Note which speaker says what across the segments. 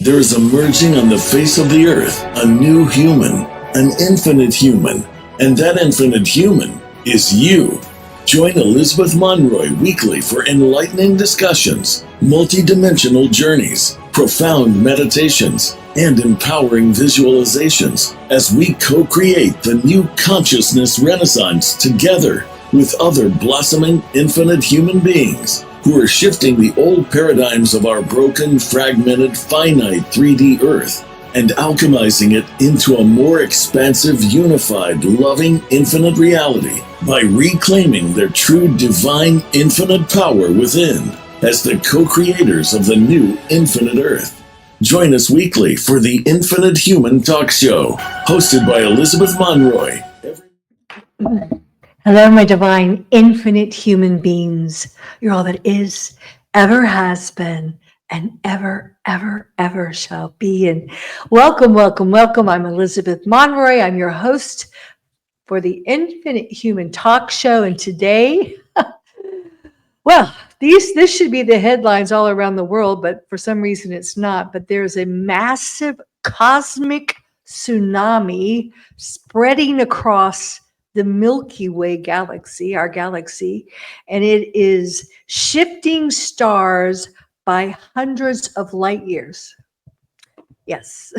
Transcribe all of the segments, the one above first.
Speaker 1: There is emerging on the face of the earth a new human, an infinite human, and that infinite human is you. Join Elizabeth Monroy weekly for enlightening discussions, multi-dimensional journeys, profound meditations, and empowering visualizations as we co-create the new consciousness renaissance together with other blossoming infinite human beings who are shifting the old paradigms of our broken, fragmented, finite 3D Earth and alchemizing it into a more expansive, unified, loving, infinite reality by reclaiming their true divine infinite power within as the co-creators of the new infinite Earth. Join us weekly for the Infinite Human Talk Show, hosted by Elizabeth Monroy.
Speaker 2: Hello, my divine, infinite human beings. You're all that is, ever has been, and ever, ever, ever shall be. And welcome, welcome, welcome. I'm Elizabeth Monroy. I'm your host for the Infinite Human Talk Show. And today, well, this should be the headlines all around the world, but for some reason it's not. But there's a massive cosmic tsunami spreading across the Milky Way galaxy, our galaxy, and it is shifting stars by hundreds of light years. Yes.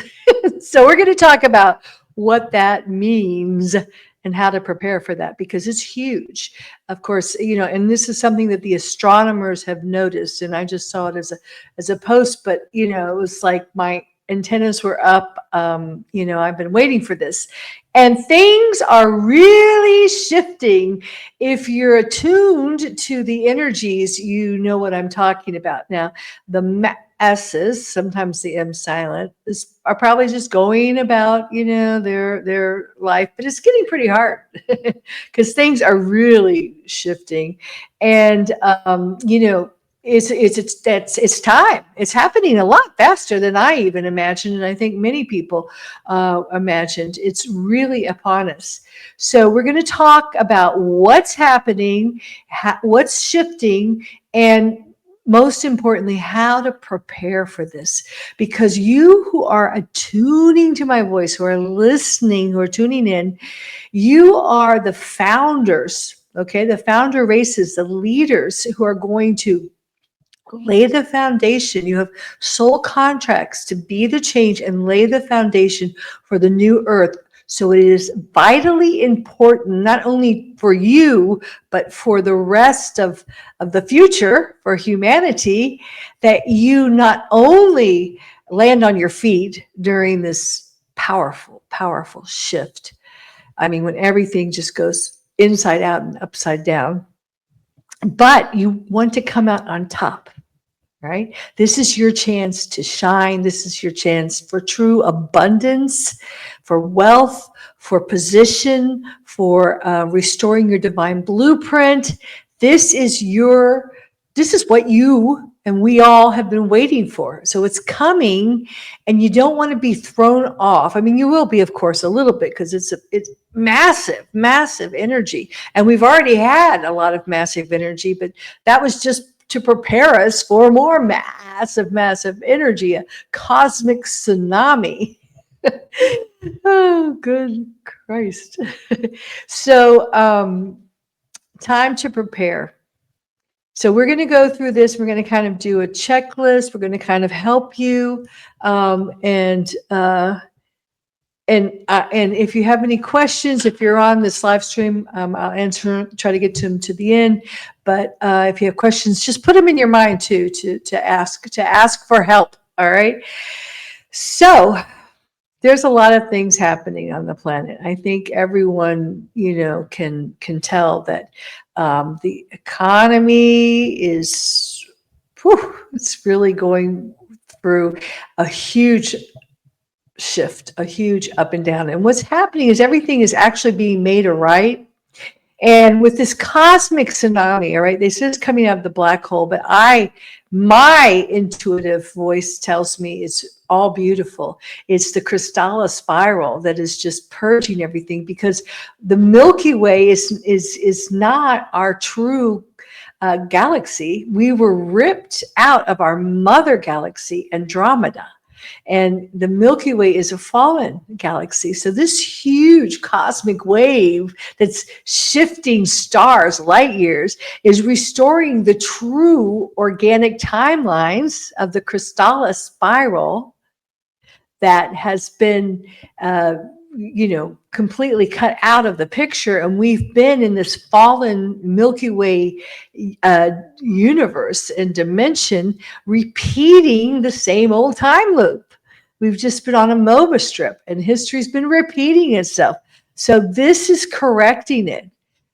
Speaker 2: So we're going to talk about what that means and how to prepare for that, because it's huge. Of course, and this is something that the astronomers have noticed, and I just saw it as a post, but it was like my antennas were up. I've been waiting for this. And things are really shifting. If you're attuned to the energies, you know what I'm talking about. Now, the S's, sometimes the M silent, are probably just going about, their life, but it's getting pretty hard because things are really shifting. And, it's time. It's happening a lot faster than I even imagined, and I think many people imagined. It's really upon us. So we're going to talk about what's happening, what's shifting, and most importantly, how to prepare for this. Because you who are attuning to my voice, who are listening, who are tuning in, you are the founders, okay? The founder races, the leaders who are going to lay the foundation. You have soul contracts to be the change and lay the foundation for the new earth. So it is vitally important, not only for you, but for the rest of the future, for humanity, that you not only land on your feet during this powerful, powerful shift. I mean, when everything just goes inside out and upside down, but you want to come out on top. Right? This is your chance to shine. This is your chance for true abundance, for wealth, for position, for restoring your divine blueprint. This is what you and we all have been waiting for. So it's coming, and you don't want to be thrown off. I mean, you will be, of course, a little bit, because it's massive, massive energy. And we've already had a lot of massive energy, but that was just to prepare us for more massive, massive energy, a cosmic tsunami. Oh, good Christ. So, time to prepare. So we're going to go through this. We're going to kind of do a checklist. We're going to kind of help you. And if you have any questions, if you're on this live stream, I'll try to get to them to the end. But if you have questions, just put them in your mind too, to ask for help. All right. So there's a lot of things happening on the planet. I think everyone, can tell that the economy is, it's really going through a huge shift, a huge up and down. And what's happening is everything is actually being made right. And with this cosmic tsunami, all right, they said it's coming out of the black hole, but my intuitive voice tells me it's all beautiful. It's the crystalline spiral that is just purging everything, because the Milky Way is not our true galaxy. We were ripped out of our mother galaxy, Andromeda. And the Milky Way is a fallen galaxy. So this huge cosmic wave that's shifting stars, light years, is restoring the true organic timelines of the Crystallis spiral that has been completely cut out of the picture, and we've been in this fallen Milky Way universe and dimension, repeating the same old time loop. We've just been on a MOBA strip, and history's been repeating itself. So this is correcting it.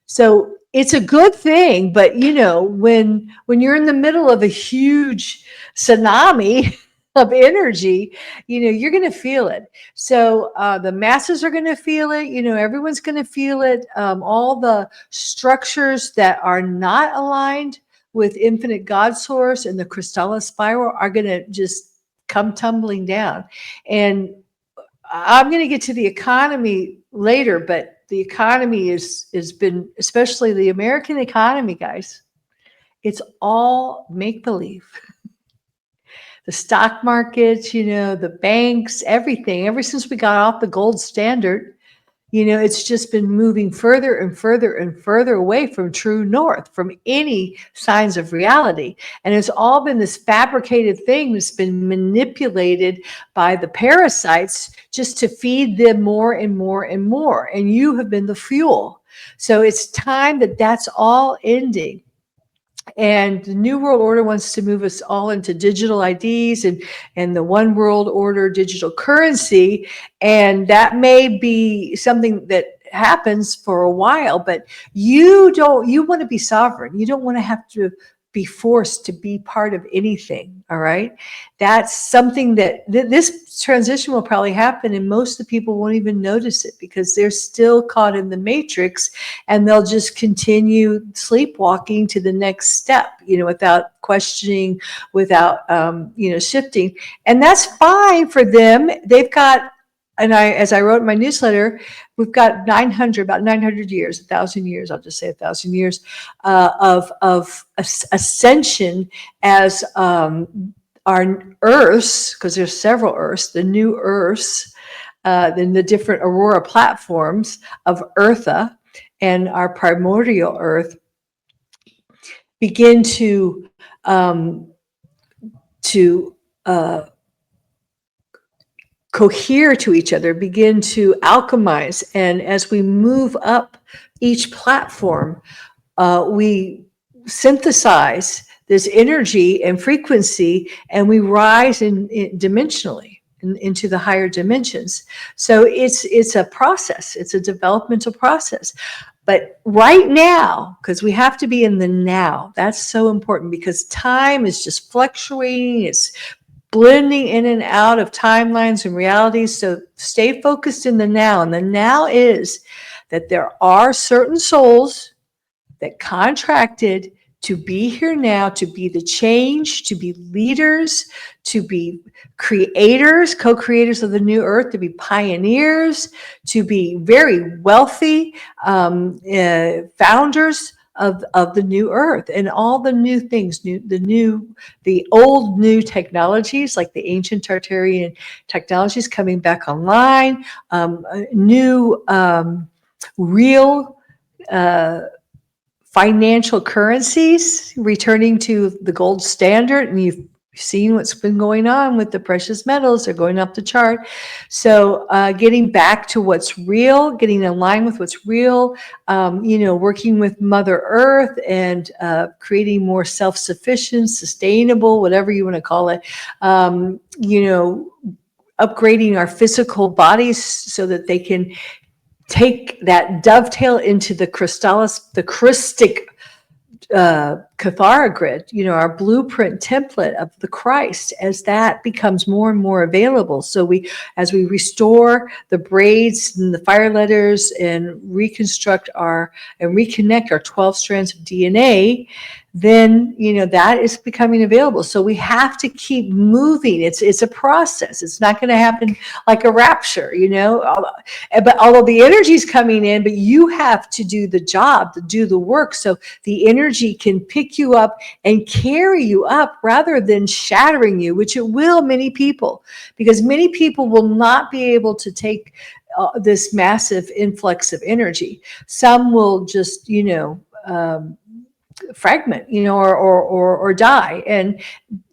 Speaker 2: So it's a good thing, but when you're in the middle of a huge tsunami of energy, you're going to feel it. So the masses are going to feel it. Everyone's going to feel it. All the structures that are not aligned with infinite God source and the Crystallis spiral are going to just come tumbling down. And I'm going to get to the economy later, but the economy has been, especially the American economy, guys, it's all make-believe. The stock markets, the banks, everything, ever since we got off the gold standard, it's just been moving further and further and further away from true north, from any signs of reality. And it's all been this fabricated thing that's been manipulated by the parasites just to feed them more and more and more. And you have been the fuel. So it's time that that's all ending. And the New World Order wants to move us all into digital IDs and the One World Order digital currency. And that may be something that happens for a while, but you want to be sovereign. You don't want to have to be forced to be part of anything. All right. That's something that this transition will probably happen, and most of the people won't even notice it because they're still caught in the matrix, and they'll just continue sleepwalking to the next step, without questioning, without, shifting. And that's fine for them. They've got, and as I wrote in my newsletter, we've got about 900 years, 1,000 years, I'll just say 1,000 years of ascension as our Earths, because there's several Earths, the new Earths, then the different Aurora platforms of Eartha and our primordial Earth begin to cohere to each other, begin to alchemize. And as we move up each platform, we synthesize this energy and frequency, and we rise in dimensionally into the higher dimensions. So it's a process. It's a developmental process. But right now, because we have to be in the now, that's so important, because time is just fluctuating. It's blending in and out of timelines and realities. So stay focused in the now. And the now is that there are certain souls that contracted to be here now, to be the change, to be leaders, to be creators, co-creators of the new earth, to be pioneers, to be very wealthy founders of the new earth and all the new things, the old new technologies like the ancient Tartarian technologies coming back online, new real financial currencies returning to the gold standard. And you've seen what's been going on with the precious metals. They're going up the chart. So getting back to what's real, getting in line with what's real, working with Mother Earth and creating more self-sufficient, sustainable, whatever you want to call it, upgrading our physical bodies so that they can take that dovetail into the crystallis, the Christic Cathara grid, our blueprint template of the Christ, as that becomes more and more available. So as we restore the braids and the fire letters and reconnect our 12 strands of DNA, then, that is becoming available. So we have to keep moving. It's a process. It's not going to happen like a rapture, but although the energy is coming in, but you have to do the job, to do the work. So the energy can pick you up and carry you up rather than shattering you, which it will many people, because many people will not be able to take this massive influx of energy. Some will just, fragment, or die. And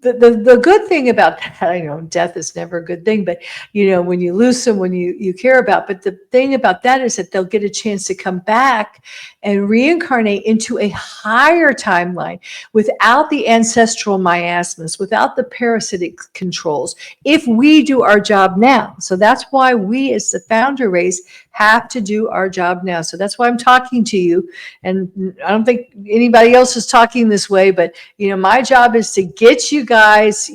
Speaker 2: the good thing about that, death is never a good thing, but when you lose someone you care about, but the thing about that is that they'll get a chance to come back and reincarnate into a higher timeline without the ancestral miasmas, without the parasitic controls, if we do our job now. So that's why we as the founder race have to do our job now. So that's why I'm talking to you, and I don't think anybody else is talking this way, but my job is to get you guys,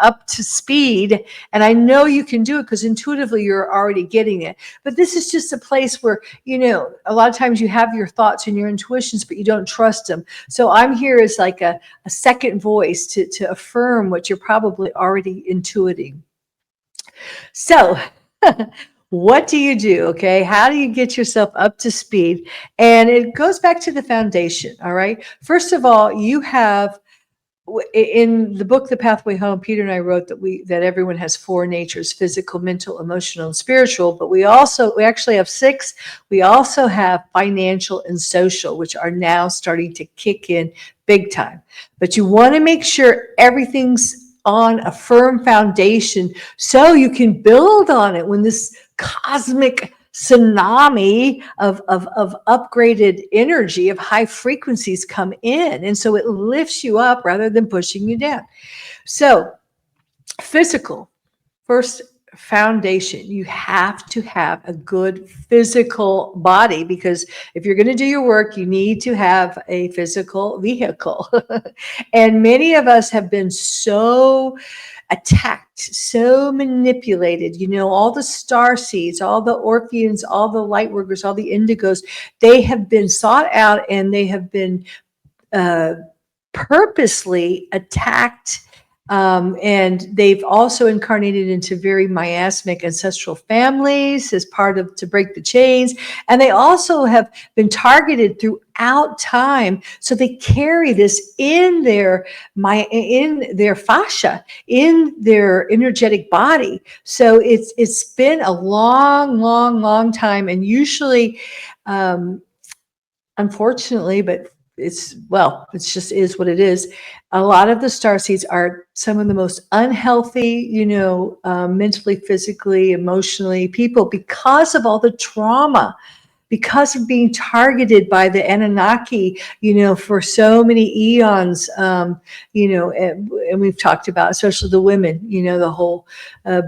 Speaker 2: up to speed. And I know you can do it because intuitively you're already getting it. But this is just a place where, a lot of times you have your thoughts and your intuitions, but you don't trust them. So I'm here as like a second voice to affirm what you're probably already intuiting. So what do you do? Okay. How do you get yourself up to speed? And it goes back to the foundation. All right. First of all, you have, in the book The Pathway Home, Peter and I wrote that everyone has 4 natures: physical, mental, emotional, and spiritual. But we actually have 6. We also have financial and social, which are now starting to kick in big time. But you want to make sure everything's on a firm foundation so you can build on it when this cosmic tsunami of upgraded energy, of high frequencies come in. And so it lifts you up rather than pushing you down. So physical, first foundation, you have to have a good physical body, because if you're going to do your work, you need to have a physical vehicle. And many of us have been so attacked, so manipulated. All the star seeds, all the Orpheans, all the light workers, all the indigos, they have been sought out, and they have been purposely attacked. And they've also incarnated into very miasmic ancestral families as part of to break the chains. And they also have been targeted throughout time. So they carry this in their fascia, in their energetic body. So it's been a long time. And usually, unfortunately, but it's just is what it is. A lot of the starseeds are some of the most unhealthy, mentally, physically, emotionally people, because of all the trauma, because of being targeted by the Anunnaki, for so many eons, and we've talked about, especially the women, the whole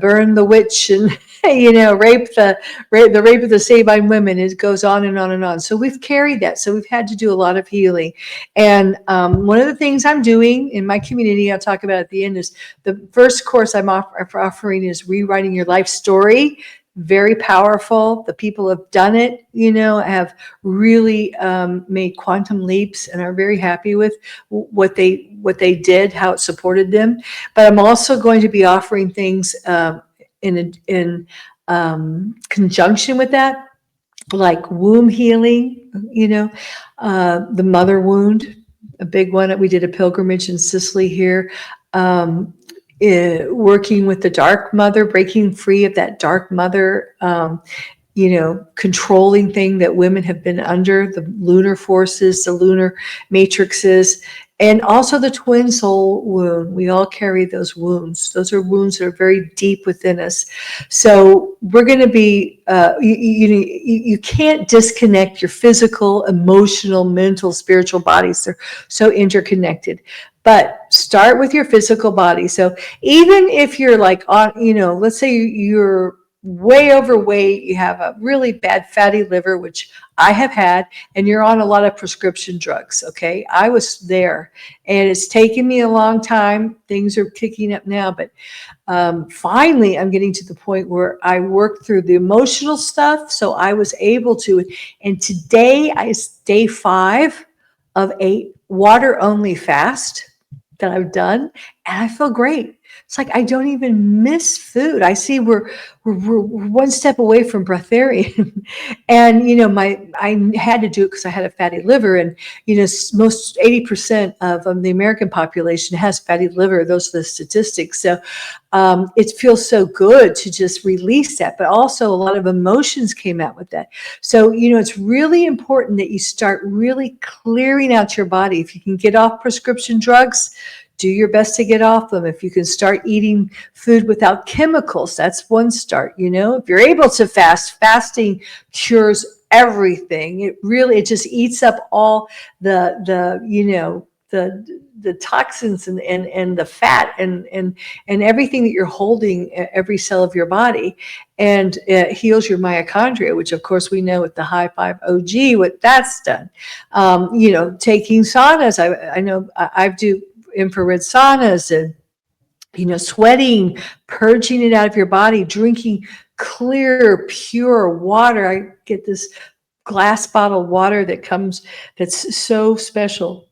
Speaker 2: burn the witch and, rape the rape of the Sabine women. It goes on and on and on. So we've carried that. So we've had to do a lot of healing. And one of the things I'm doing in my community, I'll talk about at the end, is the first course I'm offering is Rewriting Your Life Story. Very powerful. The people have done it, have really made quantum leaps and are very happy with what they did, how it supported them. But I'm also going to be offering things in conjunction with that, like womb healing, the mother wound, a big one. We did a pilgrimage in Sicily here. Working with the dark mother, breaking free of that dark mother, controlling thing that women have been under, the lunar forces, the lunar matrices, and also the twin soul wound. We all carry those wounds. Those are wounds that are very deep within us. So we're going to be, you can't disconnect your physical, emotional, mental, spiritual bodies. They're so interconnected. But start with your physical body. So even if you're like on, let's say you're way overweight, you have a really bad fatty liver, which I have had, and you're on a lot of prescription drugs. Okay. I was there, and it's taken me a long time. Things are kicking up now, but finally I'm getting to the point where I worked through the emotional stuff. So I was able to, and today is day 5 of 8 water only fast that I've done, and I feel great. It's like I don't even miss food. I see we're one step away from breatharian, and I had to do it because I had a fatty liver, and most 80% of the American population has fatty liver. Those are the statistics. So it feels so good to just release that, but also a lot of emotions came out with that. So it's really important that you start really clearing out your body. If you can get off prescription drugs, do your best to get off them. If you can start eating food without chemicals, that's one start. If you're able to fast, fasting cures everything. It just eats up all the toxins and the fat and everything that you're holding, every cell of your body, and it heals your mitochondria, which of course we know with the high five OG what that's done. Taking saunas, I know I do infrared saunas, and sweating, purging it out of your body, drinking clear, pure water. I get this glass bottle water that's so special.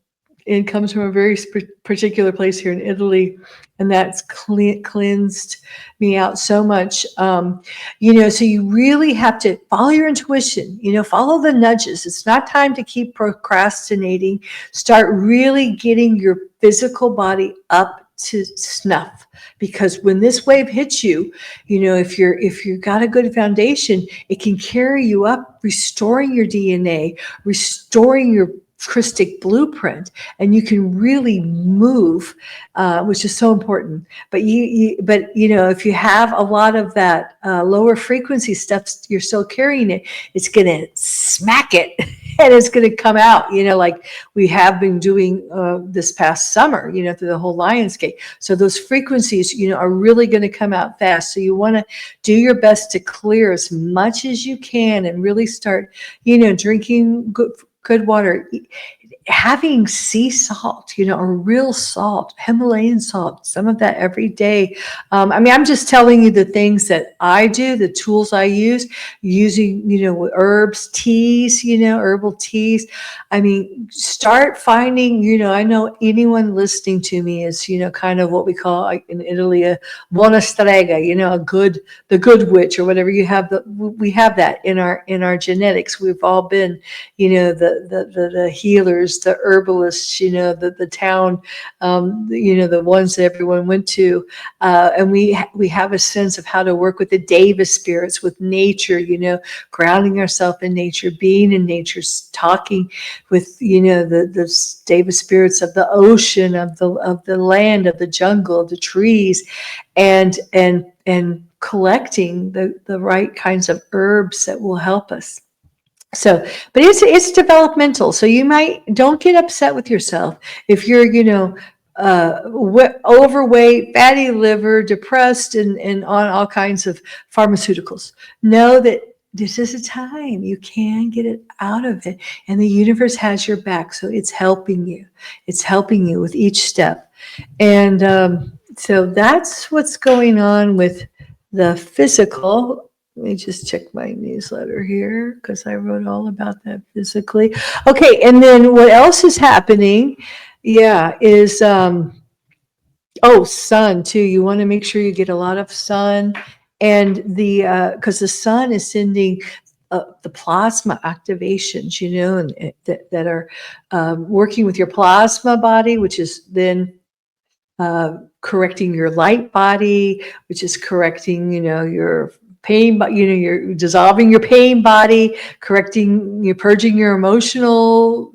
Speaker 2: It comes from a very particular place here in Italy, and that's cleansed me out so much. So you really have to follow your intuition, follow the nudges. It's not time to keep procrastinating. Start really getting your physical body up to snuff, because when this wave hits you, if you've got a good foundation, it can carry you up, restoring your DNA, restoring your Christic blueprint, and you can really move, which is so important. But if you have a lot of that lower frequency stuff, you're still carrying it. It's gonna smack it, and it's gonna come out. Like we have been doing this past summer. Through the whole Lionsgate. So those frequencies, are really going to come out fast. So you want to do your best to clear as much as you can, and really start, drinking good water, having sea salt, or real salt, Himalayan salt, some of that every day. I'm just telling you the things that I do, the tools I use, using, herbs, teas, herbal teas. Start finding, I know anyone listening to me is, kind of what we call, like in Italy, a buona strega, the good witch, or whatever. We have that in our genetics. We've all been, the healers, the herbalists, the town, the ones that everyone went to, and we have a sense of how to work with the Deva spirits, with nature, grounding ourselves in nature, being in nature, talking with the Deva spirits of the ocean, of the land, of the jungle, of the trees, and collecting the right kinds of herbs that will help us. So, but it's developmental. So don't get upset with yourself if you're, overweight, fatty liver, depressed, and on all kinds of pharmaceuticals. Know that this is a time you can get it out of it, and the universe has your back. So it's helping you. It's helping you with each step. And so that's what's going on with the physical. Let me just check my newsletter here, because I wrote all about that physically. Okay, and then what else is happening? Yeah, is sun too. You want to make sure you get a lot of sun, and because the sun is sending the plasma activations, and that are working with your plasma body, which is then correcting your light body, which is correcting, your pain, but you're dissolving your pain body, you're purging your emotional,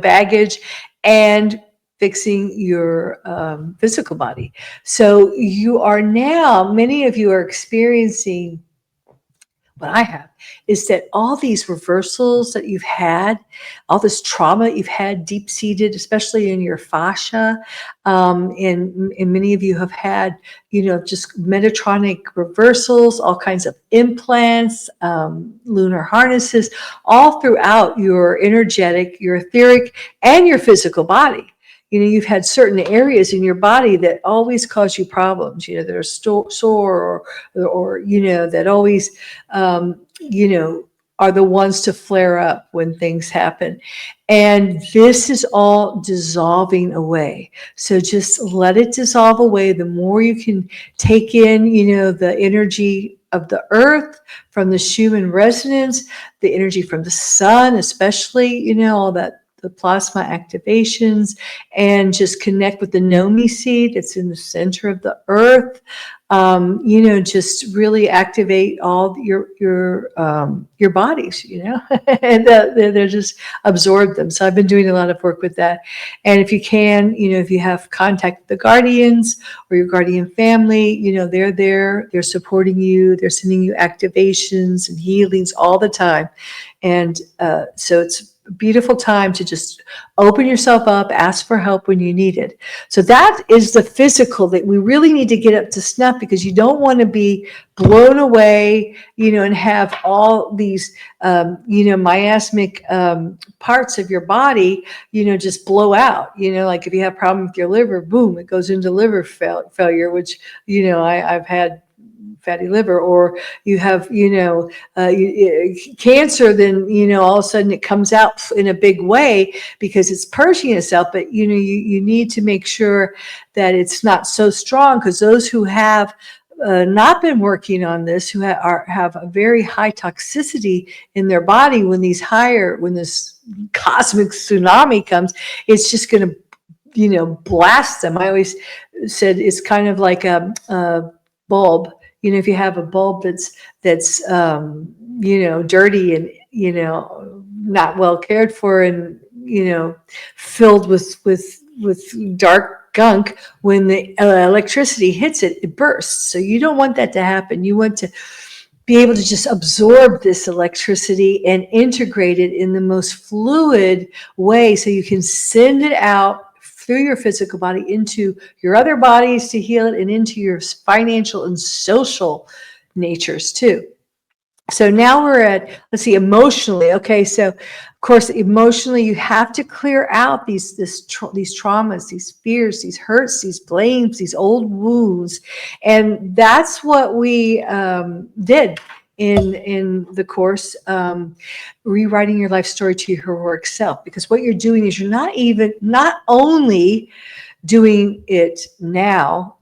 Speaker 2: baggage, and fixing your physical body. So many of you are experiencing what I have, is that all these reversals that you've had, all this trauma you've had deep-seated, especially in your fascia, and many of you have had, just Metatronic reversals, all kinds of implants, lunar harnesses, all throughout your energetic, your etheric, and your physical body. You've had certain areas in your body that always cause you problems, that are sore, or that always, are the ones to flare up when things happen. And this is all dissolving away. So just let it dissolve away. The more you can take in, the energy of the earth from the Schumann resonance, the energy from the sun, especially, all that, the plasma activations, and just connect with the Nomi seed that's in the center of the earth. Just really activate all your bodies, and they're just absorb them. So I've been doing a lot of work with that. And if you can, if you have contact with the guardians or your guardian family, they're there, they're supporting you, they're sending you activations and healings all the time. And so it's a beautiful time to just open yourself up, ask for help when you need it. So that is the physical that we really need to get up to snuff, because you don't want to be blown away, and have all these, miasmic parts of your body, just blow out. Like if you have a problem with your liver, boom, it goes into liver failure, which, I've had fatty liver. Or you have, cancer, then, all of a sudden it comes out in a big way because it's purging itself. But, you need to make sure that it's not so strong, because those who have not been working on this, who have a very high toxicity in their body, when this cosmic tsunami comes, it's just going to, blast them. I always said it's kind of like a bulb. If you have a bulb that's dirty and, not well cared for, and, filled with dark gunk, when the electricity hits it, it bursts. So you don't want that to happen. You want to be able to just absorb this electricity and integrate it in the most fluid way, so you can send it out through your physical body into your other bodies to heal it, and into your financial and social natures too. So now we're at, let's see, emotionally. Okay, so of course, emotionally, you have to clear out these traumas, these fears, these hurts, these blames, these old wounds. And that's what we did in the course, rewriting your life story to your heroic self. Because what you're doing is you're not only doing it now,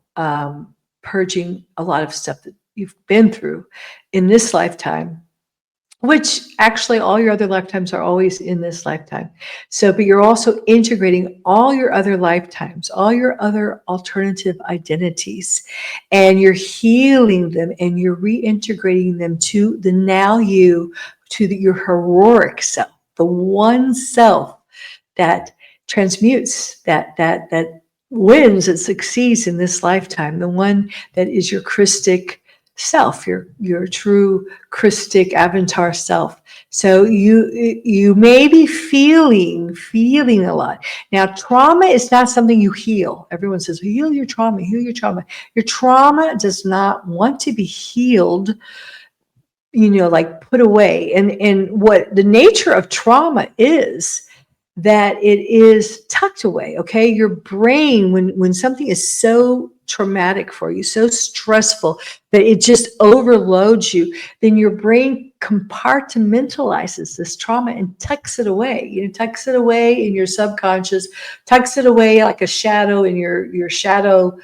Speaker 2: purging a lot of stuff that you've been through in this lifetime, which actually all your other lifetimes are always in this lifetime. So, but you're also integrating all your other lifetimes, all your other alternative identities, and you're healing them, and you're reintegrating them to the now you, to your heroic self, the one self that transmutes, that wins and succeeds in this lifetime, the one that is your Christic self, your true Christic avatar self. So you may be feeling a lot. Now, trauma is not something you heal. Everyone says, well, heal your trauma, heal your trauma. Your trauma does not want to be healed, like put away. And what the nature of trauma is, that it is tucked away. Okay, your brain, when something is so traumatic for you, so stressful that it just overloads you, then your brain compartmentalizes this trauma and tucks it away. Tucks it away in your subconscious, tucks it away like a shadow in your shadow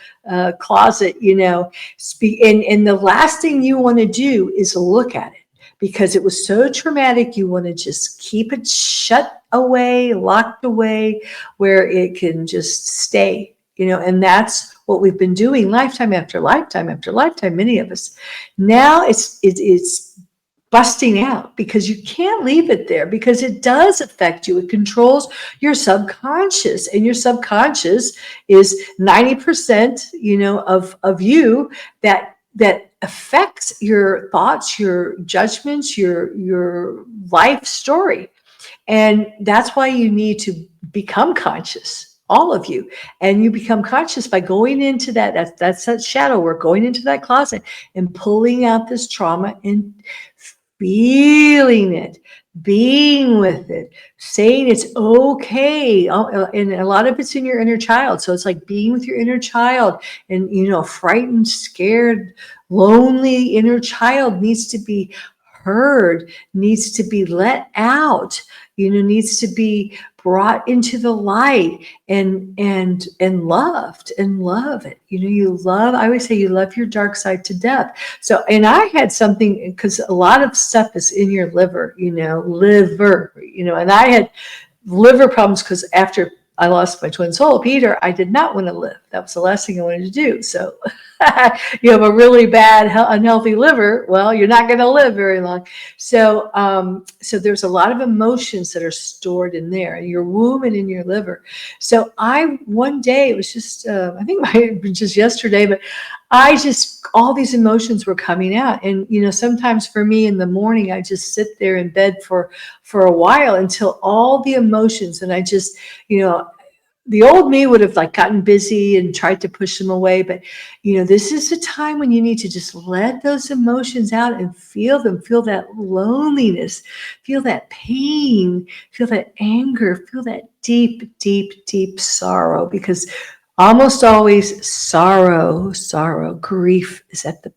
Speaker 2: closet. And the last thing you want to do is look at it, because it was so traumatic. You want to just keep it shut away, locked away, where it can just stay, and that's what we've been doing lifetime after lifetime after lifetime, many of us. Now it's busting out, because you can't leave it there, because it does affect you. It controls your subconscious, and your subconscious is 90%, of you that affects your thoughts, your judgments, your life story. And that's why you need to become conscious, all of you. And you become conscious by going into that's that shadow work, going into that closet and pulling out this trauma and feeling it, being with it, saying it's okay. And a lot of it's in your inner child. So it's like being with your inner child, and, frightened, scared, lonely inner child needs to be heard, needs to be let out, needs to be brought into the light and loved and love it. You love, I always say you love your dark side to death. So, and I had something, because a lot of stuff is in your liver, and I had liver problems because after I lost my twin soul, Peter, I did not want to live. That was the last thing I wanted to do. So you have a really bad, unhealthy liver. Well, you're not going to live very long. So, so there's a lot of emotions that are stored in there, in your womb and in your liver. So one day, it was just, I think it might have been just yesterday, but all these emotions were coming out. And, sometimes for me in the morning, I just sit there in bed for a while until all the emotions, and I just, the old me would have gotten busy and tried to push them away. But, this is the time when you need to just let those emotions out and feel them, feel that loneliness, feel that pain, feel that anger, feel that deep, deep, deep sorrow, because almost always sorrow, grief is at the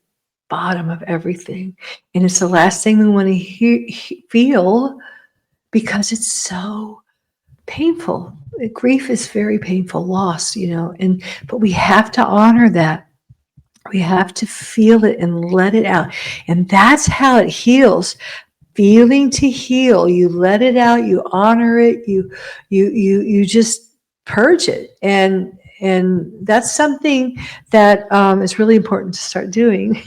Speaker 2: bottom of everything. And it's the last thing we want to feel, because it's so painful. Grief is very painful, loss, but we have to honor that. We have to feel it and let it out. And that's how it heals. Feeling to heal. You let it out, you honor it, you just purge it. And that's something that is really important to start doing.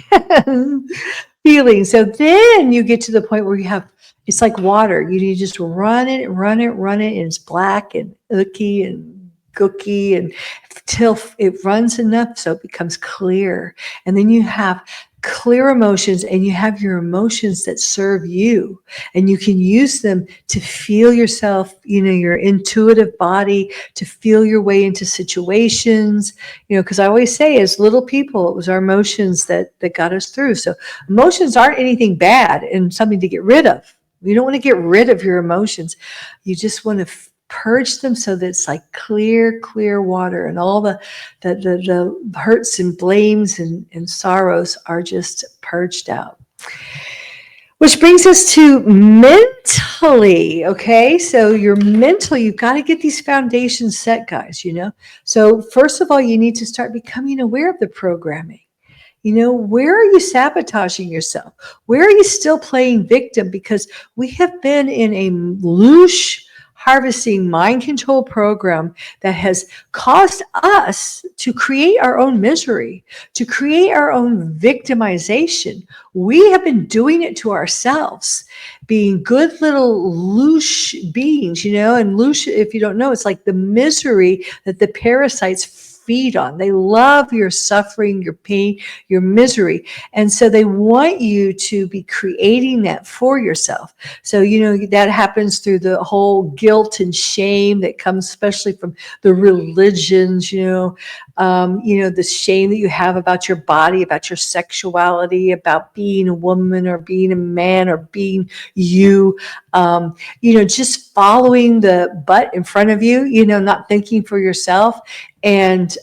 Speaker 2: Feeling. So then you get to the point where it's like water. You just run it, and it's black and icky and gooky, and till it runs enough so it becomes clear. And then you have clear emotions, and you have your emotions that serve you, and you can use them to feel yourself, your intuitive body, to feel your way into situations, because I always say, as little people, it was our emotions that got us through. So emotions aren't anything bad and something to get rid of. You don't want to get rid of your emotions. You just want to purge them so that it's like clear water, and all the hurts and blames and sorrows are just purged out. Which brings us to mentally, okay? So your mental, you've got to get these foundations set, guys, So first of all, you need to start becoming aware of the programming. Where are you sabotaging yourself? Where are you still playing victim? Because we have been in a loose harvesting mind control program that has caused us to create our own misery, to create our own victimization. We have been doing it to ourselves, being good little loose beings, and loose, if you don't know, it's like the misery that the parasites feed on. They love your suffering, your pain, your misery. And so they want you to be creating that for yourself. So, that happens through the whole guilt and shame that comes especially from the religions, the shame that you have about your body, about your sexuality, about being a woman or being a man or being you, just following the butt in front of you, not thinking for yourself. And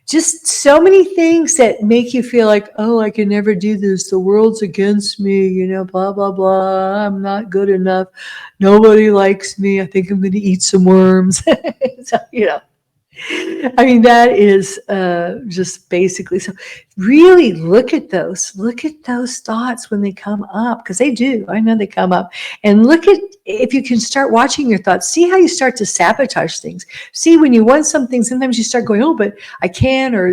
Speaker 2: just so many things that make you feel like, oh, I can never do this. The world's against me, blah, blah, blah. I'm not good enough. Nobody likes me. I think I'm going to eat some worms. So, I mean, that is just basically, so really look at those thoughts when they come up, because they do. I know they come up. And look at, if you can start watching your thoughts, see how you start to sabotage things. See, when you want something, sometimes you start going, oh, but I can, or,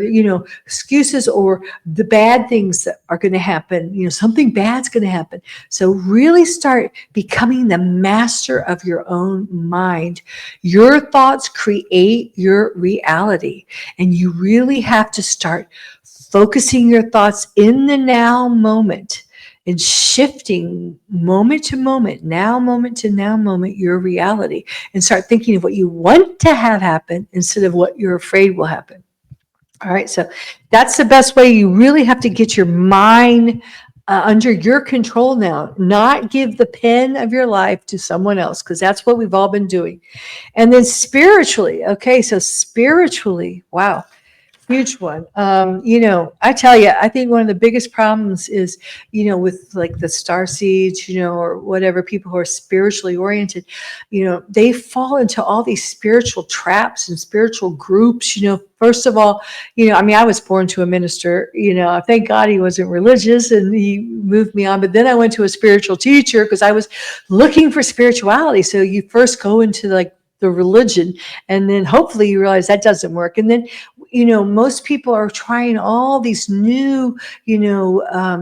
Speaker 2: excuses, or the bad things that are going to happen, something bad's going to happen. So really start becoming the master of your own mind. Your thoughts create your reality, and you really have to start focusing your thoughts in the now moment and shifting moment to moment, now moment to now moment, your reality, and start thinking of what you want to have happen instead of what you're afraid will happen. All right, so that's the best way. You really have to get your mind under your control now, not give the pen of your life to someone else, because that's what we've all been doing. And then spiritually, okay, so spiritually, wow. Huge one. I tell you, I think one of the biggest problems is, with like the star seeds, or whatever, people who are spiritually oriented, they fall into all these spiritual traps and spiritual groups. First of all, I mean, I was born to a minister, thank God he wasn't religious and he moved me on. But then I went to a spiritual teacher because I was looking for spirituality. So you first go into like the religion, and then hopefully you realize that doesn't work. And then most people are trying all these new,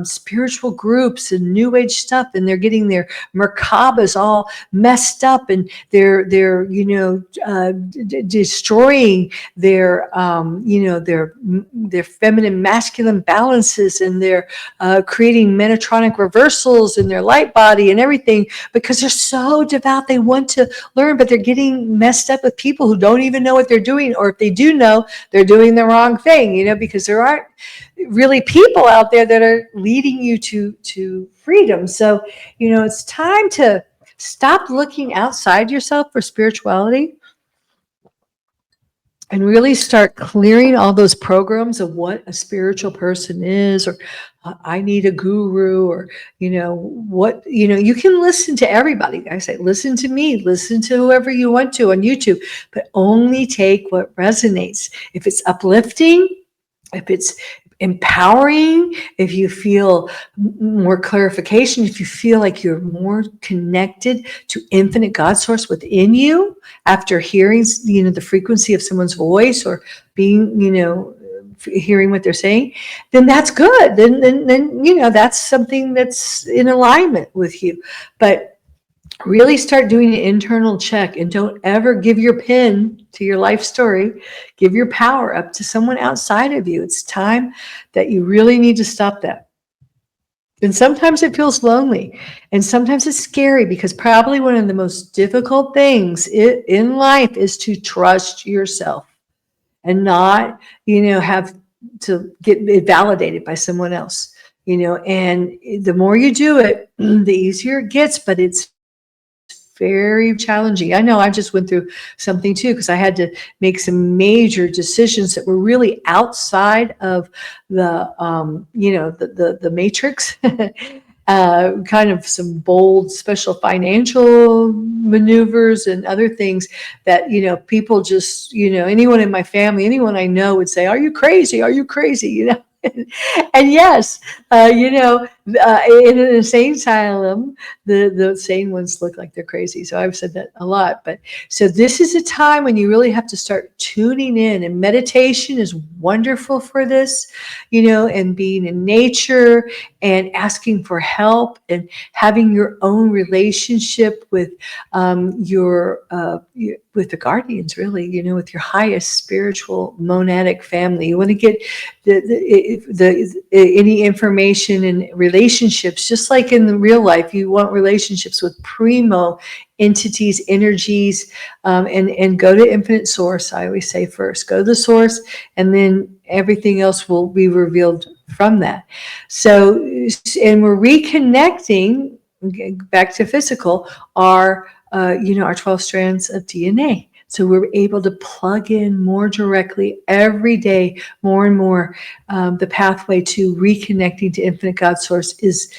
Speaker 2: spiritual groups and new age stuff, and they're getting their merkabas all messed up, and they're destroying their, their feminine masculine balances, and they're creating metatronic reversals in their light body and everything because they're so devout. They want to learn, but they're getting messed up with people who don't even know what they're doing, or if they do know, they're doing the wrong thing, because there aren't really people out there that are leading you to freedom. So, it's time to stop looking outside yourself for spirituality and really start clearing all those programs of what a spiritual person is, or I need a guru, or, you can listen to everybody. I say, listen to me, listen to whoever you want to on YouTube, but only take what resonates. If it's uplifting, if it's empowering, if you feel more clarification, if you feel like you're more connected to infinite God source within you after hearing, the frequency of someone's voice, or being, hearing what they're saying, then that's good. Then that's something that's in alignment with you. But really start doing an internal check, and don't ever give your pen to your life story. Give your power up to someone outside of you. It's time that you really need to stop that. And sometimes it feels lonely, and sometimes it's scary, because probably one of the most difficult things in life is to trust yourself and not, have to get it validated by someone else, and the more you do it, the easier it gets, but it's very challenging. I know I just went through something too, because I had to make some major decisions that were really outside of the, the matrix. Kind of some bold special financial maneuvers and other things that, people just, anyone in my family, anyone I know would say, are you crazy? Are you crazy? And yes, in an insane asylum, the sane ones look like they're crazy. So I've said that a lot. But so this is a time when you really have to start tuning in, and meditation is wonderful for this, and being in nature and asking for help and having your own relationship with with the guardians, really, with your highest spiritual monadic family. You want to get any information and relationships, just like in the real life, you want relationships with primo entities, energies, and go to infinite source. I always say first, go to the source, and then everything else will be revealed from that. So, and we're reconnecting back to physical, our 12 strands of DNA. So we're able to plug in more directly every day, more and more. The pathway to reconnecting to infinite God source is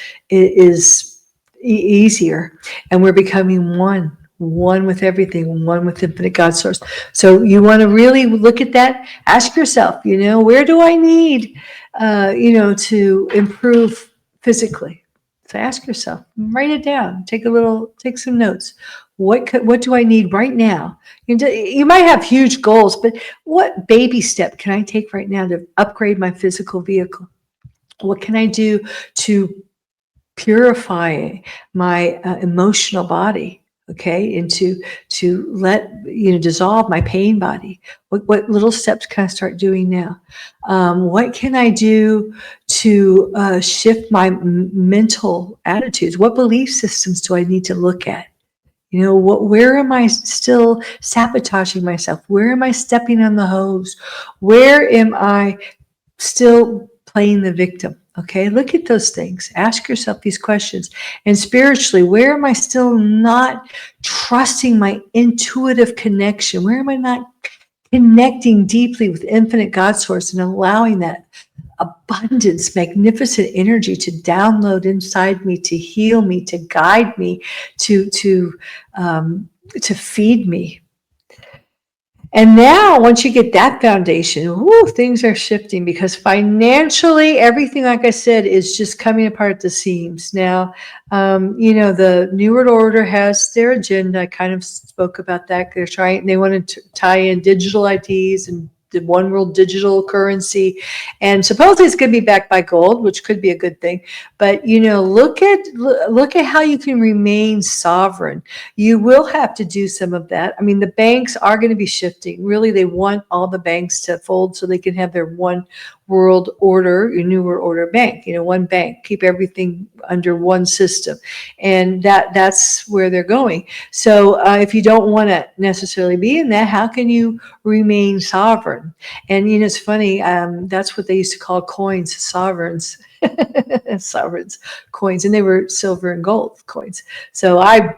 Speaker 2: easier, and we're becoming one with everything, one with infinite God source. So you want to really look at that. Ask yourself, where do I need, to improve physically? So ask yourself, write it down, take some notes. What do I need right now? You might have huge goals, but what baby step can I take right now to upgrade my physical vehicle? What can I do to purify my emotional body? Okay, and to let dissolve my pain body. What little steps can I start doing now? What can I do to shift my mental attitudes? What belief systems do I need to look at? Where am I still sabotaging myself? Where am I stepping on the hose? Where am I still playing the victim? Okay, look at those things. Ask yourself these questions. And spiritually, where am I still not trusting my intuitive connection? Where am I not connecting deeply with infinite God source and allowing that abundance, magnificent energy to download inside me, to heal me, to guide me, to feed me. And now, once you get that foundation, things are shifting, because financially, everything, like I said, is just coming apart at the seams. Now, the New World Order has their agenda. I kind of spoke about that. They want to tie in digital IDs and the one world digital currency, and supposedly it's going to be backed by gold, which could be a good thing. But look at how you can remain sovereign. You will have to do some of that. I mean, the banks are going to be shifting. Really, they want all the banks to fold so they can have their one world order, your New World Order bank, one bank, keep everything under one system. And that's where they're going. So if you don't want to necessarily be in that, how can you remain sovereign? And it's funny, that's what they used to call coins, sovereigns. Sovereigns, coins, and they were silver and gold coins. So I've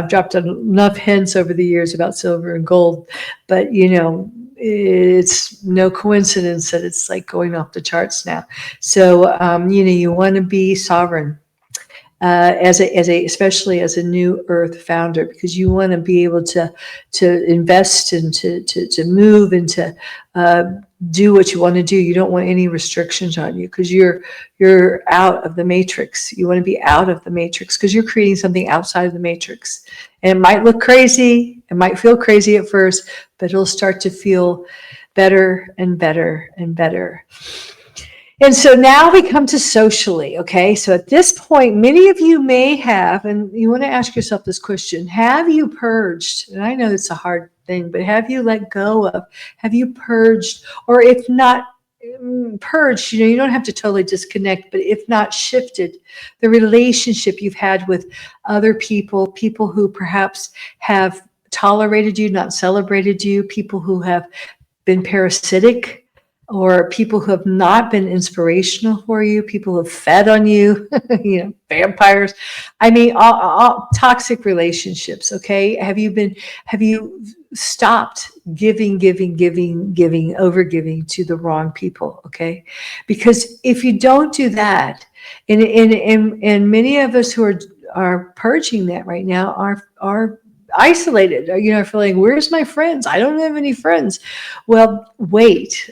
Speaker 2: dropped enough hints over the years about silver and gold, but it's no coincidence that it's like going off the charts now. So you want to be sovereign. Especially as a new earth founder, because you want to be able to invest and to move and to do what you want to do. You don't want any restrictions on you, because you're out of the matrix. You want to be out of the matrix because you're creating something outside of the matrix. And it might look crazy, it might feel crazy at first, but it'll start to feel better and better and better. And so now we come to socially, okay? So at this point, many of you may have, and you want to ask yourself this question, have you purged? And I know it's a hard thing, but have you let go of, have you purged? Or if not purged, you don't have to totally disconnect, but if not shifted the relationship you've had with other people who perhaps have tolerated you, not celebrated you, people who have been parasitic, or people who have not been inspirational for you, people who have fed on you, vampires. I mean, all toxic relationships, okay? Have you stopped giving, over-giving to the wrong people, okay? Because if you don't do that, and many of us who are purging that right now are isolated, feeling, where's my friends? I don't have any friends. Well, wait,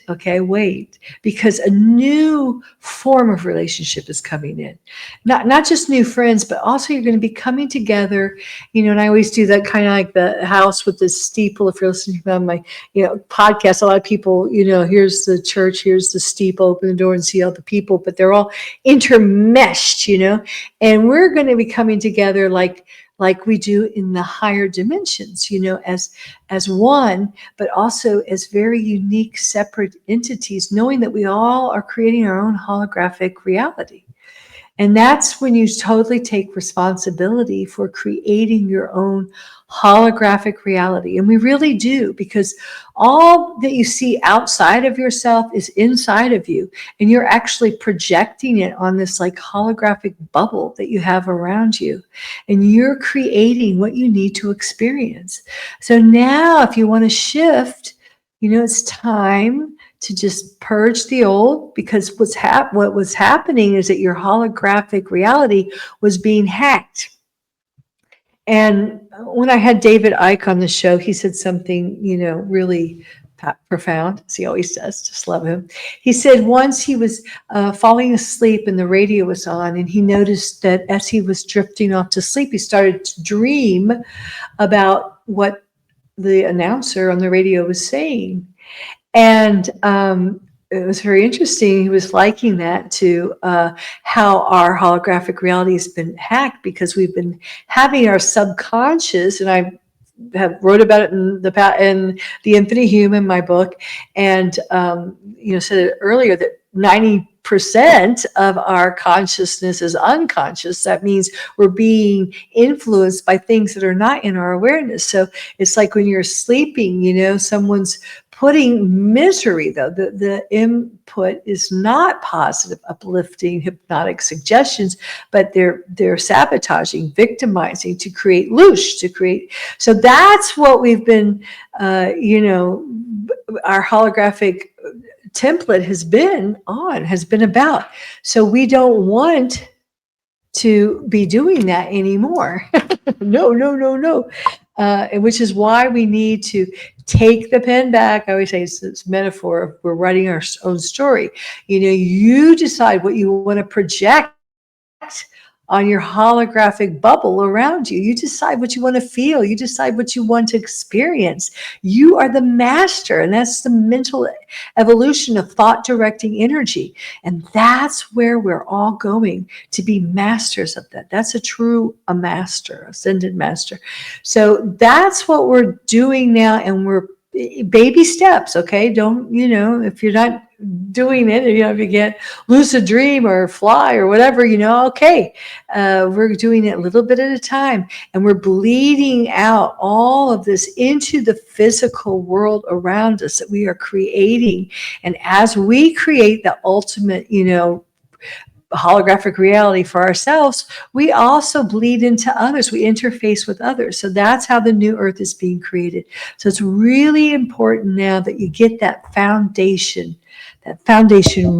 Speaker 2: because a new form of relationship is coming in. Not just new friends, but also you're going to be coming together, and I always do that kind of like the house with the steeple. If you're listening to my, podcast, a lot of people, here's the church, here's the steeple, open the door and see all the people, but they're all intermeshed, and we're going to be coming together like we do in the higher dimensions, as one, but also as very unique, separate entities, knowing that we all are creating our own holographic reality. And that's when you totally take responsibility for creating your own holographic reality. And we really do, because all that you see outside of yourself is inside of you. And you're actually projecting it on this like holographic bubble that you have around you. And you're creating what you need to experience. So now if you want to shift, it's time to just purge the old, because what was happening is that your holographic reality was being hacked. And when I had David Icke on the show, he said something, really profound, as he always does. Just love him. He said once he was falling asleep and the radio was on, and he noticed that as he was drifting off to sleep, he started to dream about what the announcer on the radio was saying. And it was very interesting. He was liking that to how our holographic reality has been hacked, because we've been having our subconscious, and I have wrote about it in the Infinite Human, my book, and said it earlier that 90% of our consciousness is unconscious. That means we're being influenced by things that are not in our awareness. So it's like when you're sleeping, someone's putting misery, though. The input is not positive, uplifting, hypnotic suggestions, but they're sabotaging, victimizing to create loosh, to create. So that's what we've been, our holographic template has been about. So we don't want to be doing that anymore. No, no, no, no. Which is why we need to take the pen back. I always say it's metaphor of we're writing our own story. You decide what you want to project on your holographic bubble around you. You decide what you want to feel. You decide what you want to experience. You are the master, and that's the mental evolution of thought directing energy. And that's where we're all going to be masters of that. That's a master, ascended master. So that's what we're doing now, and we're baby steps. Okay, don't, if you're not doing it, if you can't lucid dream or fly or whatever, okay, we're doing it a little bit at a time, and we're bleeding out all of this into the physical world around us that we are creating. And as we create the ultimate, holographic reality for ourselves, we also bleed into others. We interface with others. So that's how the new earth is being created. So it's really important now that you get that foundation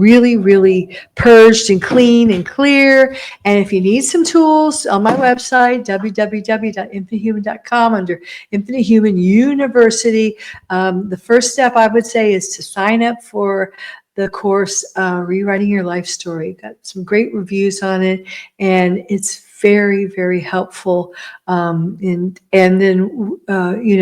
Speaker 2: really, really purged and clean and clear. And if you need some tools, on my website, www.infinitehuman.com, under Infinite Human University, the first step I would say is to sign up for the course, Rewriting Your Life Story. Got some great reviews on it, and it's very, very helpful. And then,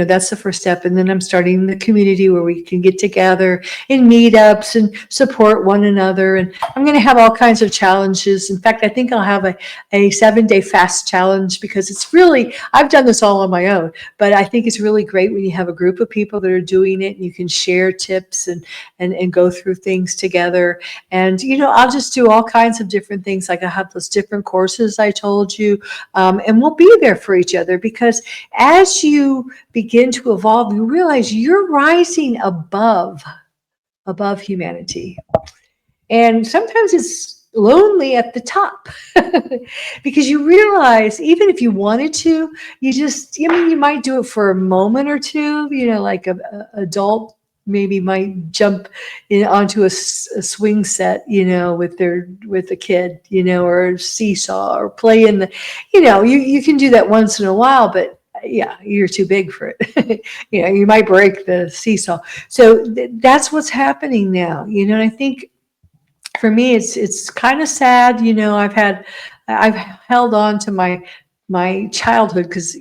Speaker 2: that's the first step. And then I'm starting the community where we can get together in meetups and support one another. And I'm going to have all kinds of challenges. In fact, I think I'll have a 7-day fast challenge, because it's really, I've done this all on my own, but I think it's really great when you have a group of people that are doing it, and you can share tips and go through things together. And, I'll just do all kinds of different things. Like I have those different courses I told you, and we'll be there for each other, because as you begin to evolve, you realize you're rising above humanity. And sometimes it's lonely at the top because you realize, even if you wanted to, you might do it for a moment or two, like a adult maybe might jump onto a swing set, with a kid, or a seesaw, or play in the, you can do that once in a while, but yeah, you're too big for it. You might break the seesaw. So that's what's happening now, and I think for me, it's kind of sad. I've held on to my childhood, because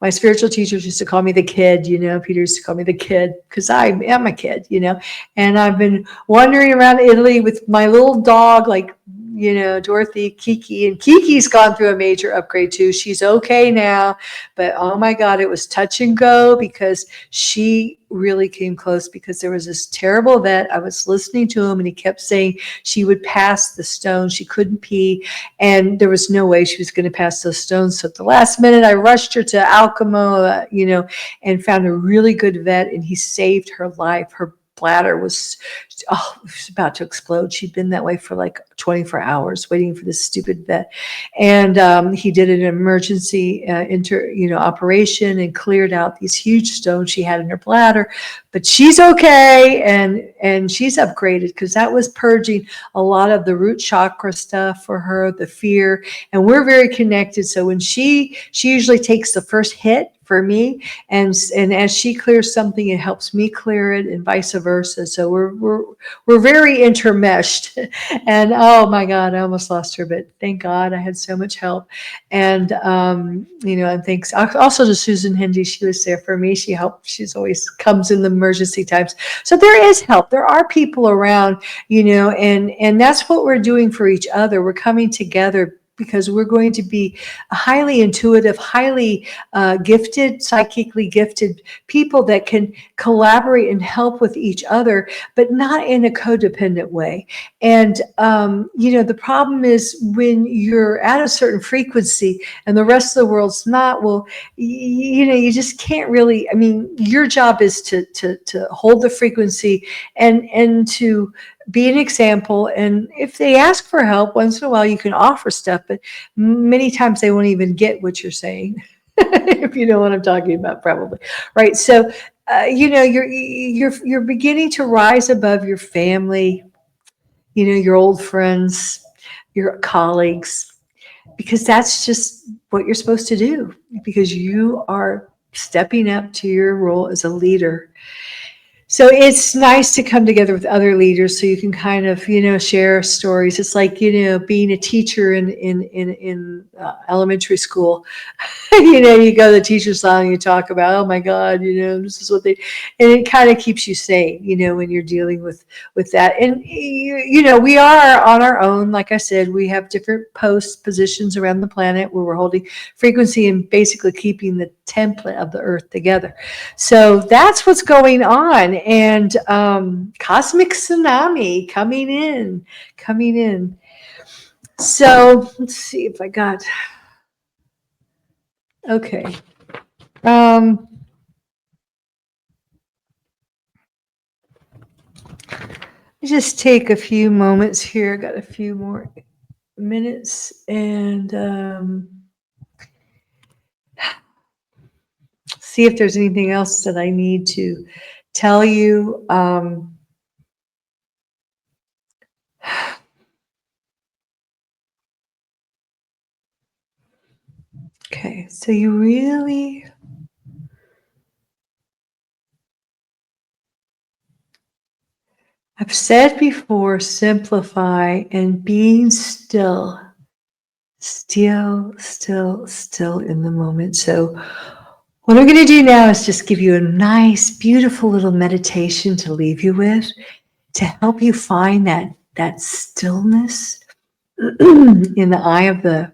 Speaker 2: my spiritual teachers used to call me the kid. Peter used to call me the kid, because I am a kid. And I've been wandering around Italy with my little dog, like Dorothy, Kiki, and Kiki's gone through a major upgrade too. She's okay now, but oh my God, it was touch and go, because she really came close, because there was this terrible vet. I was listening to him, and he kept saying she would pass the stone. She couldn't pee, and there was no way she was going to pass those stones. So at the last minute, I rushed her to Alcamo, and found a really good vet, and he saved her life. Her bladder was about to explode. She'd been that way for like 24 hours waiting for this stupid vet. And he did an emergency operation, and cleared out these huge stones she had in her bladder. But she's okay, and she's upgraded, because that was purging a lot of the root chakra stuff for her, the fear. And we're very connected. So when she usually takes the first hit for me, and as she clears something, it helps me clear it, and vice versa. So we're very intermeshed. And oh my God, I almost lost her, but thank God I had so much help. And and thanks also to Susan Hindy. She was there for me. She helped. She's always comes in the emergency times. So there is help. There are people around, and that's what we're doing for each other. We're coming together, because we're going to be highly intuitive, highly gifted, psychically gifted people that can collaborate and help with each other, but not in a codependent way. And, the problem is, when you're at a certain frequency and the rest of the world's not, well, you just can't really, your job is to hold the frequency and to be an example. And if they ask for help once in a while, you can offer stuff, but many times they won't even get what you're saying. If you know what I'm talking about, probably. Right. So you're beginning to rise above your family, your old friends, your colleagues, because that's just what you're supposed to do, because you are stepping up to your role as a leader. So it's nice to come together with other leaders so you can kind of, share stories. It's like, being a teacher in elementary school. You go to the teacher's salon and you talk about, oh my God, this is what and it kind of keeps you sane, when you're dealing with that. And, we are on our own. Like I said, we have different post positions around the planet where we're holding frequency and basically keeping the template of the earth together. So that's what's going on. And Cosmic Tsunami coming in. So let's see if I got, okay. Just take a few moments here. Got a few more minutes, and see if there's anything else that I need to tell you. Okay, so you really, I've said before, simplify and being still in the moment. So what I'm going to do now is just give you a nice, beautiful little meditation to leave you with, to help you find that stillness in the eye of the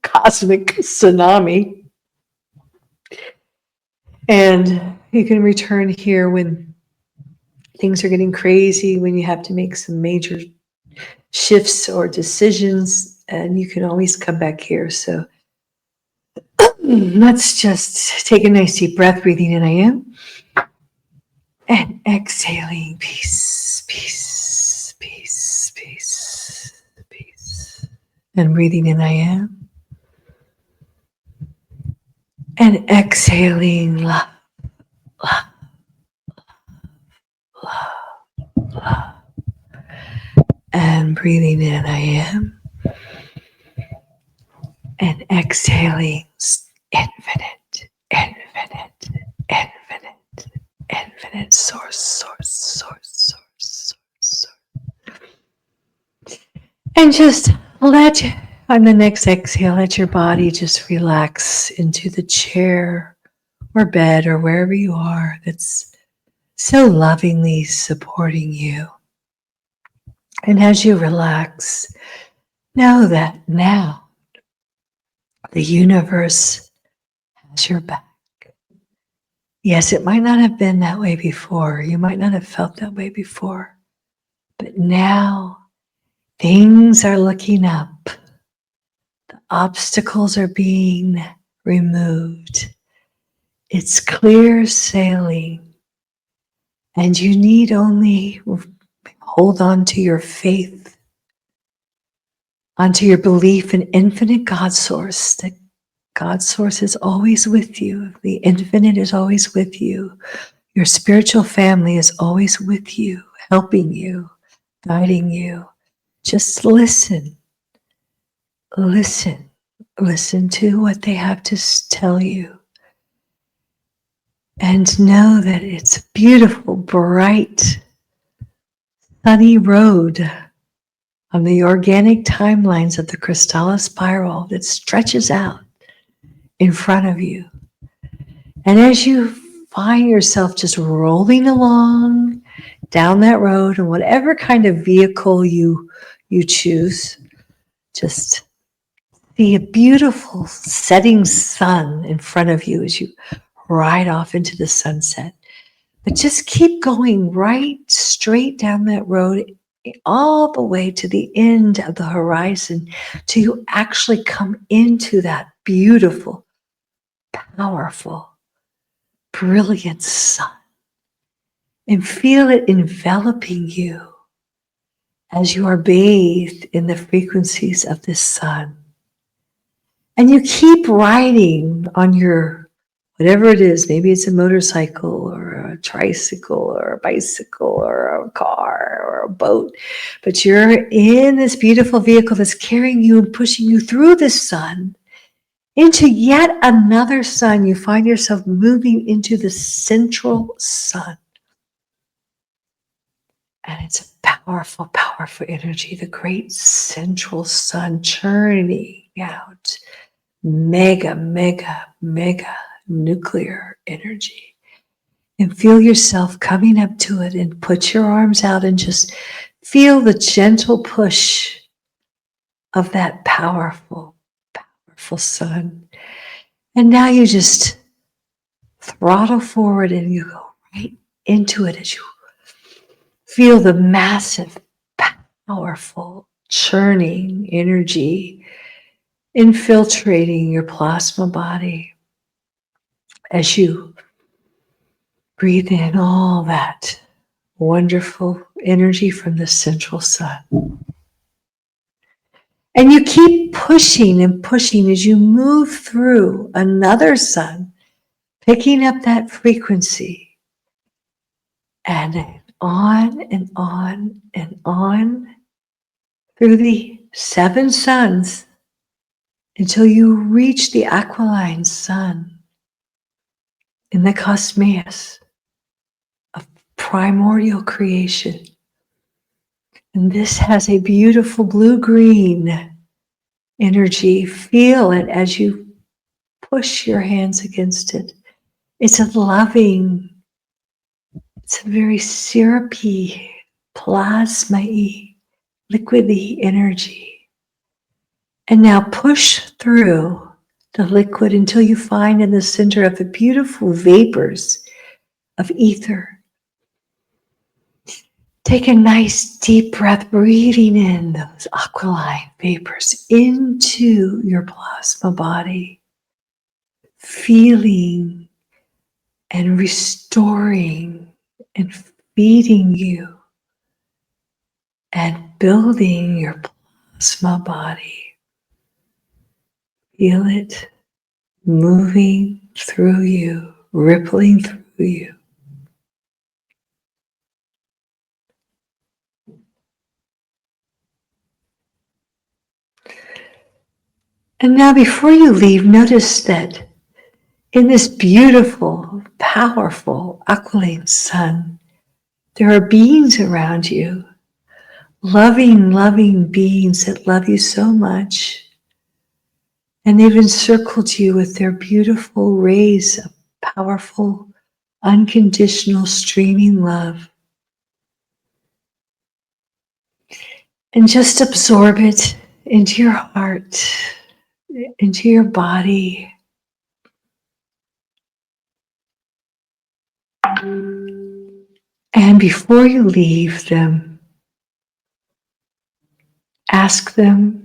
Speaker 2: cosmic tsunami. And you can return here when things are getting crazy, when you have to make some major shifts or decisions, and you can always come back here. So let's just take a nice deep breath, breathing in, I am, and exhaling, peace, peace, peace, peace, peace, and breathing in, I am, and exhaling, love, love, love, love, and breathing in, I am, and exhaling, infinite, infinite, infinite, infinite source, source, source, source, source, source. And just on the next exhale, let your body just relax into the chair or bed or wherever you are that's so lovingly supporting you. And as you relax, know that now the universe has your back. Yes, it might not have been that way before. You might not have felt that way before. But now things are looking up. The obstacles are being removed. It's clear sailing. And you need only hold on to your faith, onto your belief in infinite God source, that God source is always with you. The infinite is always with you. Your spiritual family is always with you, helping you, guiding you. Just listen. Listen. Listen to what they have to tell you. And know that it's a beautiful, bright, sunny road on the organic timelines of the crystalline spiral that stretches out in front of you. And as you find yourself just rolling along down that road, and whatever kind of vehicle you choose, just see a beautiful setting sun in front of you as you ride off into the sunset. But just keep going right straight down that road all the way to the end of the horizon till you actually come into that beautiful, powerful, brilliant sun, and feel it enveloping you as you are bathed in the frequencies of this sun. And you keep riding on your whatever it is. Maybe it's a motorcycle or a tricycle or a bicycle or a car or a boat, but you're in this beautiful vehicle that's carrying you and pushing you through the sun into yet another sun. You find yourself moving into the central sun. And it's a powerful, powerful energy, the great central sun churning out mega, mega, mega nuclear energy. And feel yourself coming up to it, and put your arms out and just feel the gentle push of that powerful, powerful sun. And now you just throttle forward and you go right into it as you feel the massive, powerful, churning energy infiltrating your plasma body as you breathe in all that wonderful energy from the central sun. And you keep pushing and pushing as you move through another sun, picking up that frequency, and on and on and on through the 7 suns until you reach the aquiline sun in the cosmos of primordial creation. And this has a beautiful blue-green energy. Feel it as you push your hands against it. It's a loving, it's a very syrupy, plasma-y, liquidy energy. And now push through the liquid until you find in the center of the beautiful vapors of ether. Take a nice deep breath, breathing in those aquiline vapors into your plasma body, feeling and restoring and feeding you and building your plasma body. Feel it moving through you, rippling through you. And now before you leave, notice that in this beautiful, powerful aquiline sun, there are beings around you, loving, loving beings that love you so much. And they've encircled you with their beautiful rays of powerful, unconditional, streaming love. And just absorb it into your heart, into your body. And before you leave them, ask them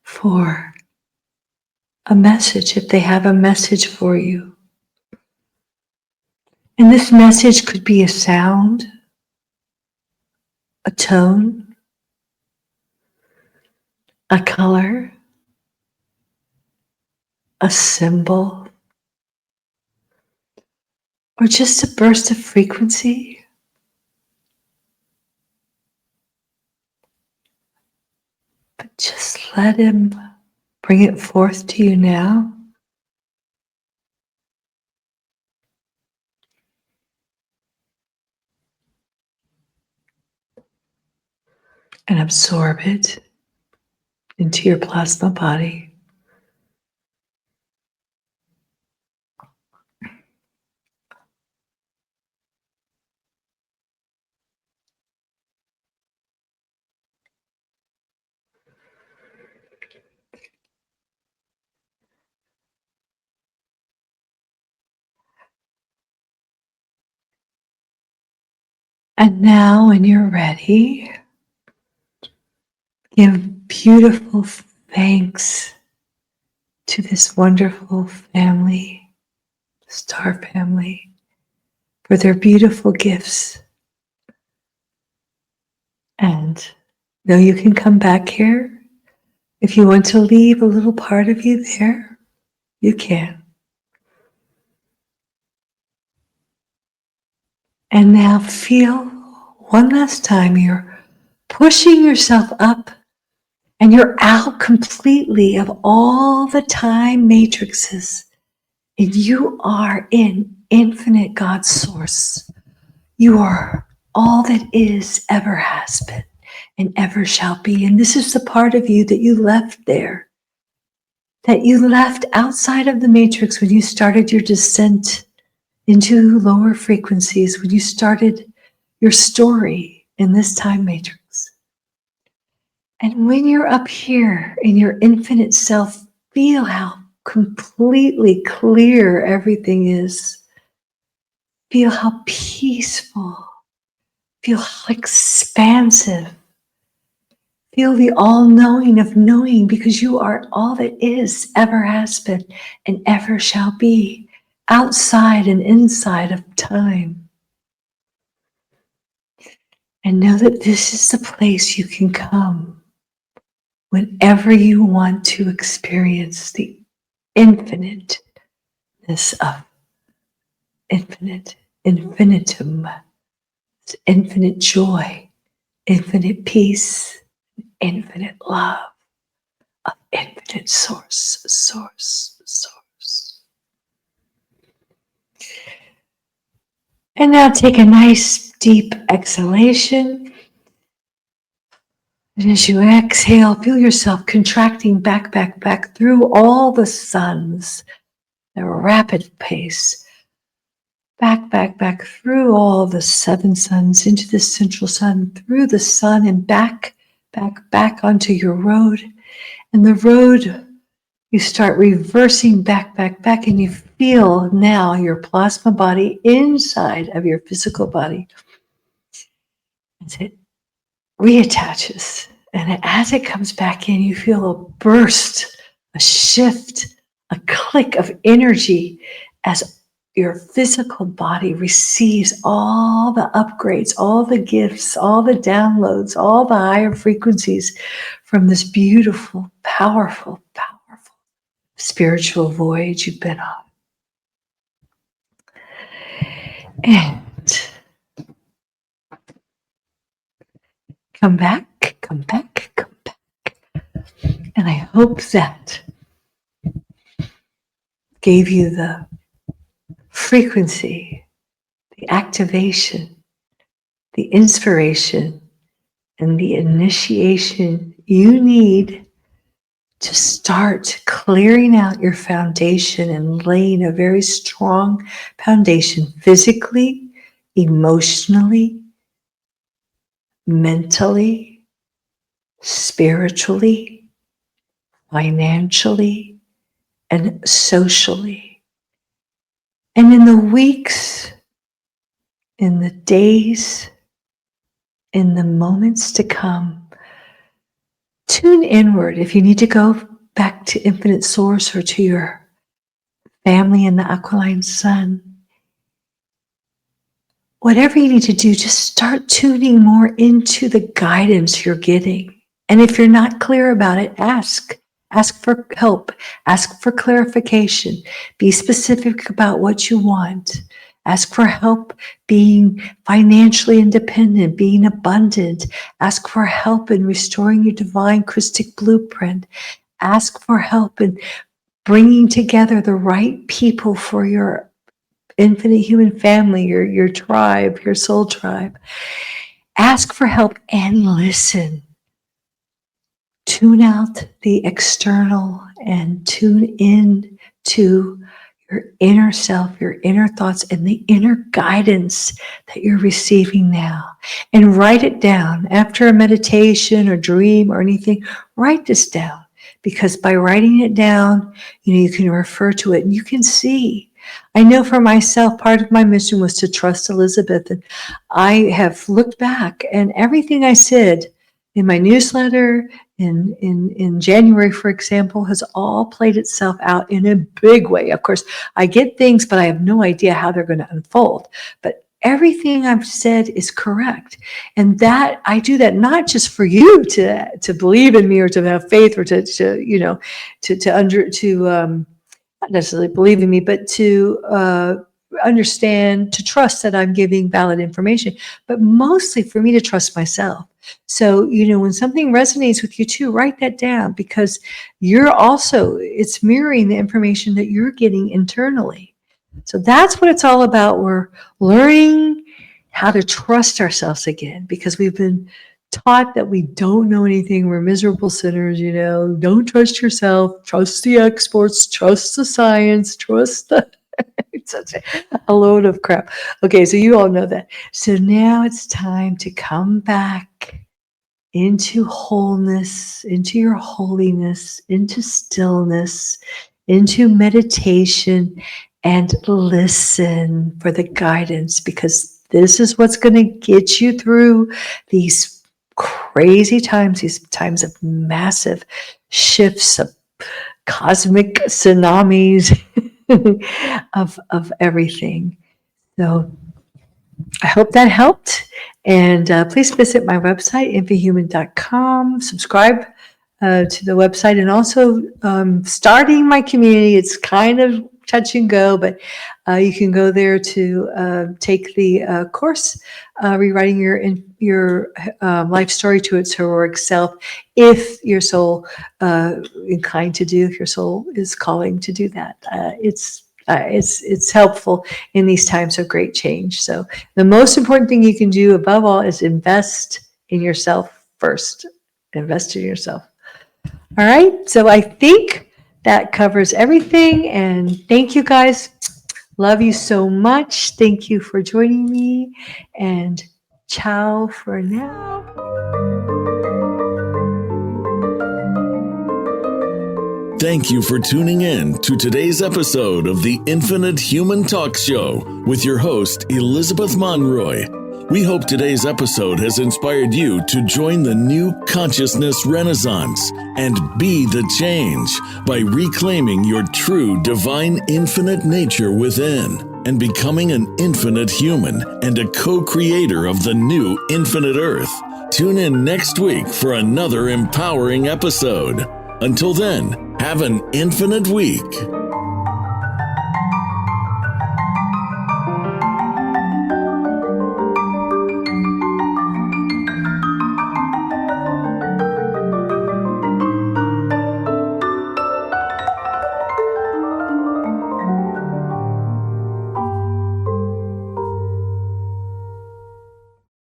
Speaker 2: for a message, if they have a message for you. And this message could be a sound, a tone, a color, a symbol, or just a burst of frequency. But just let him bring it forth to you now. And absorb it into your plasma body. And now, when you're ready, give beautiful thanks to this wonderful family, star family, for their beautiful gifts. And though you can come back here, if you want to leave a little part of you there, you can. And now feel one last time you're pushing yourself up and you're out completely of all the time matrices. And you are in infinite God source. You are all that is, ever has been, and ever shall be. And this is the part of you that you left there, that you left outside of the matrix when you started your descent into lower frequencies, when you started your story in this time matrix. And when you're up here in your infinite self, feel how completely clear everything is. Feel how peaceful. Feel how expansive. Feel the all-knowing of knowing, because you are all that is, ever has been, and ever shall be, outside and inside of time. And know that this is the place you can come whenever you want to experience the infiniteness of infinite, infinitum, infinite joy, infinite peace, infinite love of infinite source, source, source. And now take a nice deep exhalation. And as you exhale, feel yourself contracting back, back, back through all the suns at a rapid pace. Back, back, back through all the 7 suns into the central sun, through the sun and back, back, back onto your road. And the road, you start reversing back, back, back, and you feel now your plasma body inside of your physical body as it reattaches. And as it comes back in, you feel a burst, a shift, a click of energy as your physical body receives all the upgrades, all the gifts, all the downloads, all the higher frequencies from this beautiful, powerful, powerful spiritual voyage you've been on. And come back, come back, come back. And I hope that gave you the frequency, the activation, the inspiration, and the initiation you need to start clearing out your foundation and laying a very strong foundation physically, emotionally, mentally, spiritually, financially, and socially. And in the weeks, in the days, in the moments to come, tune inward. If you need to go back to infinite source or to your family in the alkaline sun, whatever you need to do, just start tuning more into the guidance you're getting. And if you're not clear about it, ask. Ask for help. Ask for clarification. Be specific about what you want. Ask for help being financially independent, being abundant. Ask for help in restoring your divine Christic blueprint. Ask for help in bringing together the right people for your infinite human family, your tribe, your soul tribe. Ask for help and listen. Tune out the external and tune in to your inner self, your inner thoughts, and the inner guidance that you're receiving now. And write it down after a meditation or dream or anything. Write this down, because by writing it down, you can refer to it and you can see. I know for myself, part of my mission was to trust Elizabeth, and I have looked back and everything I said in my newsletter in January, for example, has all played itself out in a big way. Of course, I get things, but I have no idea how they're going to unfold. But everything I've said is correct. And that I do that not just for you to believe in me or to have faith or to not necessarily believe in me, but to understand, to trust that I'm giving valid information, but mostly for me to trust myself. So, when something resonates with you too, write that down, because it's mirroring the information that you're getting internally. So that's what it's all about. We're learning how to trust ourselves again, because we've been taught that we don't know anything. We're miserable sinners, don't trust yourself, trust the experts, trust the science, trust the it's such a load of crap. Okay, so you all know that. So now it's time to come back into wholeness, into your holiness, into stillness, into meditation, and listen for the guidance, because this is what's going to get you through these crazy times, these times of massive shifts, of cosmic tsunamis, of everything. So I hope that helped. And please visit my website, infohuman.com. Subscribe to the website, and also starting my community. It's kind of touch and go, but you can go there to take the course, rewriting your life story to its heroic self, if your soul inclined to do, if your soul is calling to do that. It's helpful in these times of great change. So the most important thing you can do above all is invest in yourself first. Invest in yourself. All right. So I think that covers everything. And thank you guys. Love you so much. Thank you for joining me. And ciao for now.
Speaker 1: Thank you for tuning in to today's episode of the Infinite Human Talk Show with your host, Elizabeth Monroy. We hope today's episode has inspired you to join the new consciousness renaissance and be the change by reclaiming your true divine infinite nature within and becoming an infinite human and a co-creator of the new infinite earth. Tune in next week for another empowering episode. Until then, have an infinite week.